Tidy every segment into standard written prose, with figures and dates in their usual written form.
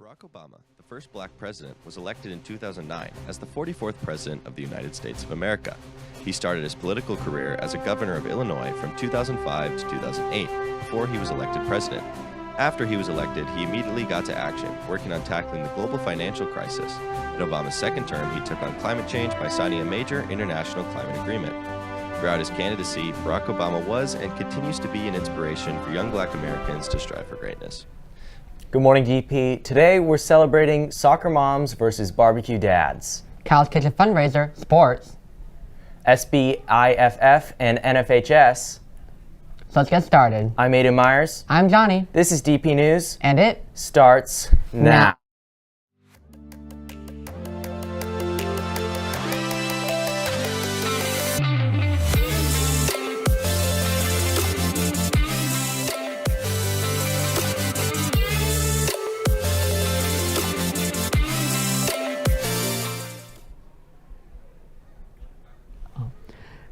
Barack Obama, the first black president, was elected in 2009 as the 44th president of the United States of America. He started his political career as a governor of Illinois from 2005 to 2008, before he was elected president. After he was elected, he immediately got to action, working on tackling the global financial crisis. In Obama's second term, he took on climate change by signing a major international climate agreement. Throughout his candidacy, Barack Obama was and continues to be an inspiration for young black Americans to strive for greatness. Good morning, DP. Today we're celebrating soccer moms versus barbecue dads. Cal's Kitchen fundraiser, sports, SBIFF and NFHS. So let's get started. I'm Aiden Myers. I'm Johnny. This is DP News. And it starts now.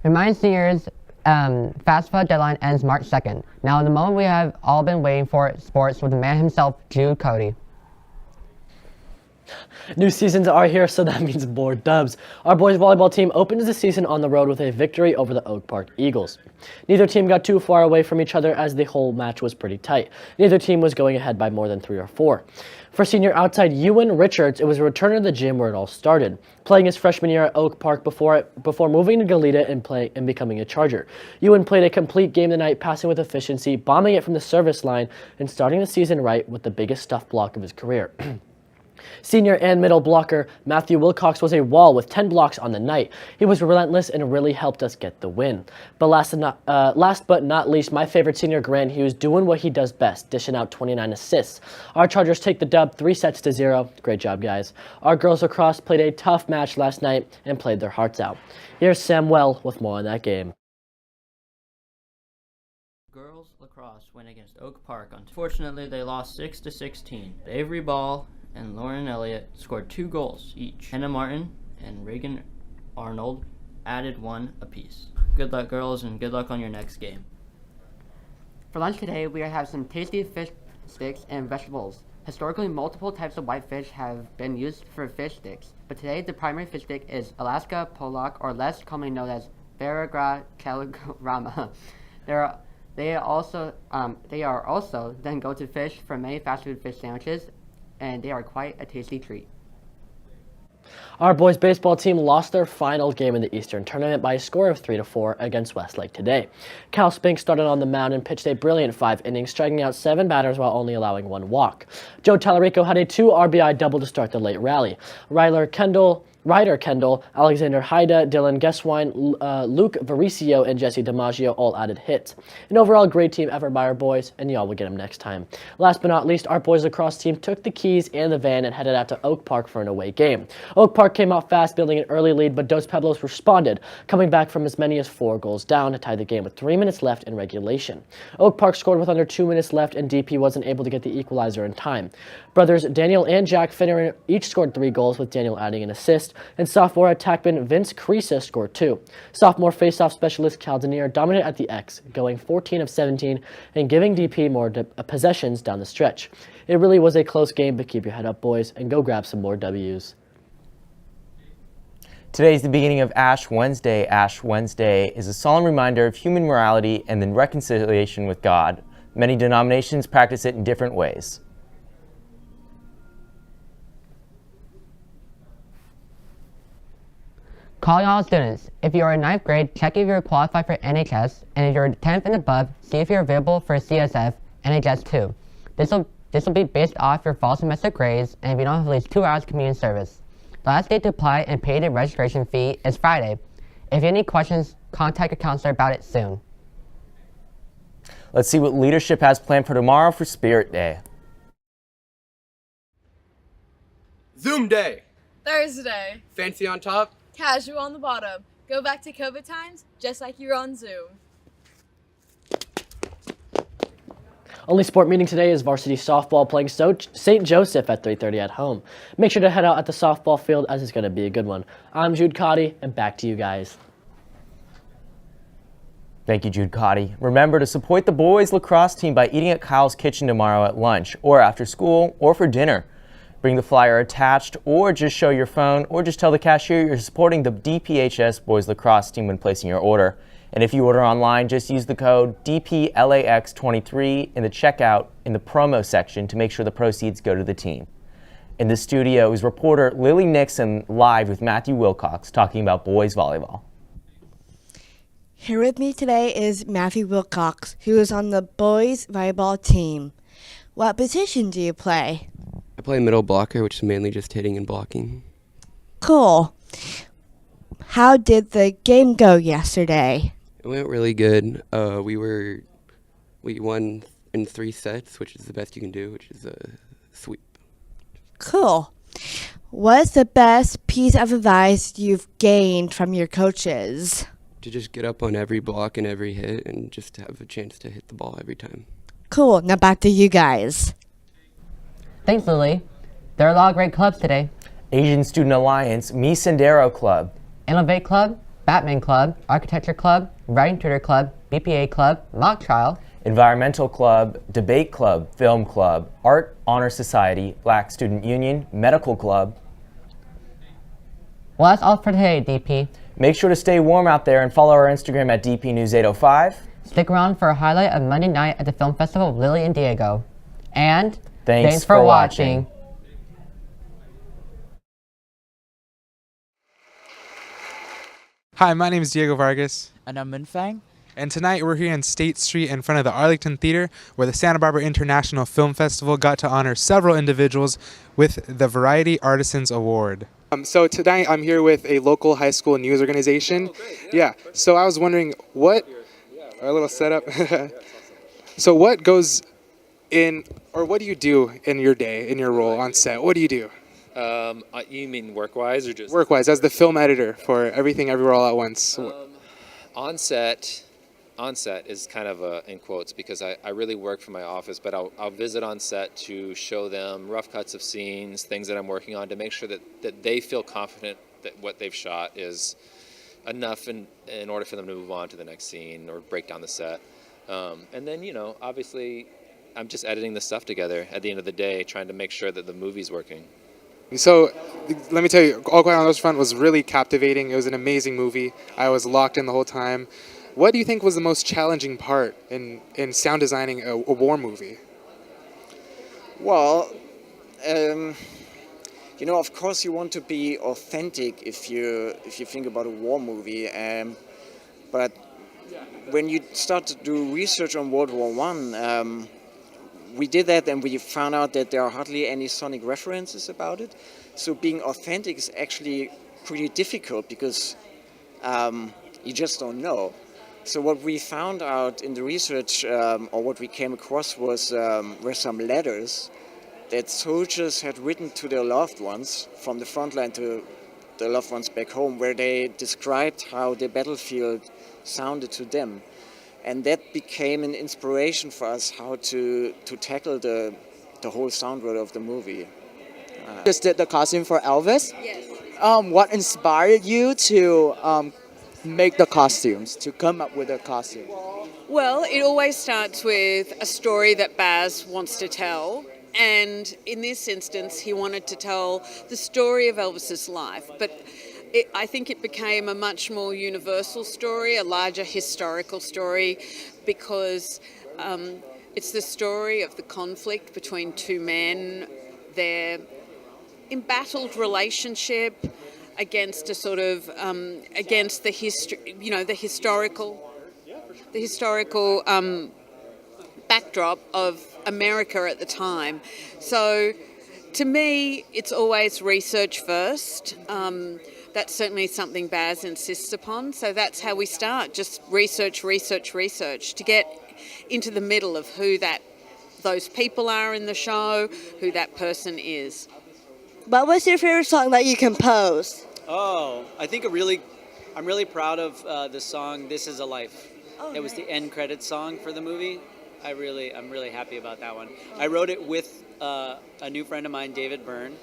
Remind seniors, FAFSA deadline ends March 2nd. Now, the moment we have all been waiting for, sports with the man himself, Jude Cody. New seasons are here, so that means more dubs. Our boys volleyball team opens the season on the road with a victory over the Oak Park Eagles. Neither team got too far away from each other as the whole match was pretty tight. Neither team was going ahead by more than 3 or 4. For senior outside Ewan Richards, it was a return to the gym where it all started, playing his freshman year at Oak Park before moving to Goleta and becoming a Charger. Ewan played a complete game tonight, passing with efficiency, bombing it from the service line, and starting the season right with the biggest stuff block of his career. Senior and middle blocker Matthew Wilcox was a wall with 10 blocks on the night. He was relentless and really helped us get the win. But last but not least, my favorite senior Grant Hughes doing what he does best, dishing out 29 assists. Our Chargers take the dub 3-0. Great job, guys. Our girls lacrosse played a tough match last night and played their hearts out. Here's Sam Well with more on that game. Girls lacrosse went against Oak Park. Unfortunately, they lost 6-16. Avery Ball and Lauren Elliott scored 2 goals each. Hannah Martin and Reagan Arnold added 1 apiece. Good luck, girls, and good luck on your next game. For lunch today, we have some tasty fish sticks and vegetables. Historically, multiple types of whitefish have been used for fish sticks, but today the primary fish stick is Alaska pollock, or less commonly known as Varagra caligorama. They are also then go-to fish for many fast food fish sandwiches, and they are quite a tasty treat. Our boys baseball team lost their final game in the Eastern Tournament by a score of 3-4 against Westlake today. Cal Spink started on the mound and pitched a brilliant 5 innings, striking out 7 batters while only allowing 1 walk. Joe Tallarico had a 2 RBI double to start the late rally. Ryder Kendall, Alexander Haida, Dylan Geswine, Luke Varicio, and Jesse DiMaggio all added hits. An overall great team effort by our boys, and y'all will get them next time. Last but not least, our boys lacrosse team took the keys and the van and headed out to Oak Park for an away game. Oak Park came out fast, building an early lead, but Dos Pueblos responded, coming back from as many as 4 goals down to tie the game with 3 minutes left in regulation. Oak Park scored with under 2 minutes left, and DP wasn't able to get the equalizer in time. Brothers Daniel and Jack Finner each scored 3 goals, with Daniel adding an assist, and sophomore attackman Vince Creasa scored 2. Sophomore faceoff specialist Caldenier dominated at the X, going 14 of 17 and giving DP more possessions down the stretch. It really was a close game, but keep your head up, boys, and go grab some more W's. Today is the beginning of Ash Wednesday. Ash Wednesday is a solemn reminder of human morality and then reconciliation with God. Many denominations practice it in different ways. Calling all students, if you are in 9th grade, check if you're qualified for NHS, and if you're 10th and above, see if you're available for CSF, NHS 2. This will be based off your fall semester grades, and if you don't have at least 2 hours community service. The last date to apply and pay the registration fee is Friday. If you have any questions, contact your counselor about it soon. Let's see what leadership has planned for tomorrow for Spirit Day. Zoom Day. Thursday. Fancy on top. Casual on the bottom. Go back to COVID times, just like you're on Zoom. Only sport meeting today is varsity softball playing St. Joseph at 3:30 at home. Make sure to head out at the softball field as it's going to be a good one. I'm Jude Cotty, and back to you guys. Thank you, Jude Cotty. Remember to support the boys lacrosse team by eating at Kyle's Kitchen tomorrow at lunch or after school or for dinner. Bring the flyer attached, or just show your phone, or just tell the cashier you're supporting the DPHS boys lacrosse team when placing your order. And if you order online, just use the code DPLAX23 in the checkout in the promo section to make sure the proceeds go to the team. In the studio is reporter Lily Nixon live with Matthew Wilcox talking about boys volleyball. Here with me today is Matthew Wilcox, who is on the boys volleyball team. What position do you play? I play middle blocker, which is mainly just hitting and blocking. Cool. How did the game go yesterday? It went really good. We won in 3 sets, which is the best you can do, which is a sweep. Cool. What's the best piece of advice you've gained from your coaches? To just get up on every block and every hit and just have a chance to hit the ball every time. Cool. Now back to you guys. Thanks, Lily. There are a lot of great clubs today. Asian Student Alliance, Mi Sendero Club, Innovate Club, Batman Club, Architecture Club, Writing Tutor Club, BPA Club, Mock Trial, Environmental Club, Debate Club, Film Club, Art Honor Society, Black Student Union, Medical Club. Well, that's all for today, DP. Make sure to stay warm out there and follow our Instagram at DPNews805. Stick around for a highlight of Monday night at the Film Festival with Lily and Diego. And Thanks for watching. Hi, my name is Diego Vargas. And I'm Minfang. And tonight we're here on State Street in front of the Arlington Theater, where the Santa Barbara International Film Festival got to honor several individuals with the Variety Artisans Award. So tonight I'm here with a local high school news organization. Yeah, so I was wondering a little setup. So what goes in, or what do you do in your day, in your role on set? What do you do? You mean work-wise or just? Work-wise, as the film editor for Everything Everywhere All at Once. On set is kind of in quotes because I really work from my office, but I'll visit on set to show them rough cuts of scenes, things that I'm working on to make sure that they feel confident that what they've shot is enough in order for them to move on to the next scene or break down the set. And then, obviously I'm just editing the stuff together at the end of the day, trying to make sure that the movie's working. So let me tell you, All Quiet on the Western Front was really captivating. It was an amazing movie. I was locked in the whole time. What do you think was the most challenging part in sound designing a war movie? Well, of course you want to be authentic if you think about a war movie. But when you start to do research on World War I, we did that and we found out that there are hardly any sonic references about it. So being authentic is actually pretty difficult because you just don't know. So what we found out in the research, or what we came across, were some letters that soldiers had written to their loved ones from the front line to their loved ones back home, where they described how the battlefield sounded to them. And that became an inspiration for us how to tackle the whole sound world of the movie. Just did the costume for Elvis? Yes. What inspired you to make the costumes, to come up with a costume? Well, it always starts with a story that Baz wants to tell. And in this instance, he wanted to tell the story of Elvis's life. But I think it became a much more universal story, a larger historical story, because it's the story of the conflict between two men, their embattled relationship against a sort of against the history, the historical backdrop of America at the time. So, to me, it's always research first. That's certainly something Baz insists upon. So that's how we start, just research to get into the middle of who those people are in the show, who that person is. What was your favorite song that you composed? Oh, I think I'm really proud of the song "This Is a Life." It was the end credits song for the movie. I'm really happy about that one. I wrote it with a new friend of mine, David Byrne,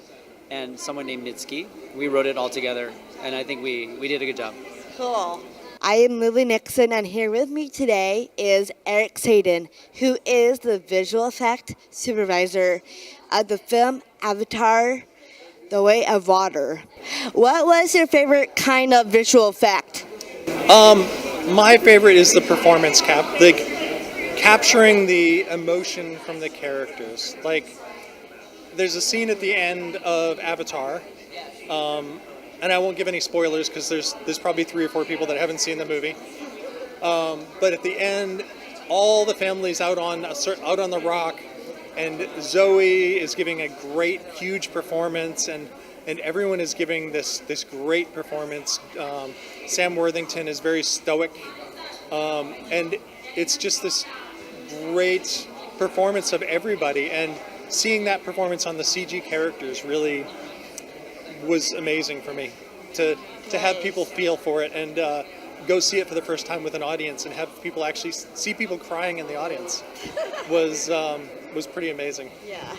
and someone named Mitski. We wrote it all together, and I think we did a good job. Cool. I am Lily Nixon, and here with me today is Eric Saden, who is the visual effect supervisor of the film Avatar: The Way of Water. What was your favorite kind of visual effect? My favorite is the performance capturing the emotion from the characters. Like, there's a scene at the end of Avatar, and I won't give any spoilers because there's probably 3 or 4 people that haven't seen the movie. But at the end, all the family's out on the rock, and Zoe is giving a great, huge performance, and everyone is giving this great performance. Sam Worthington is very stoic, and it's just this great performance of everybody. And seeing that performance on the CG characters really was amazing for me. To have people feel for it and go see it for the first time with an audience and have people actually see people crying in the audience was pretty amazing. Yeah.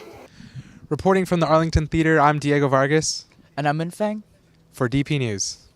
Reporting from the Arlington Theater, I'm Diego Vargas. And I'm Minfeng. For DP News.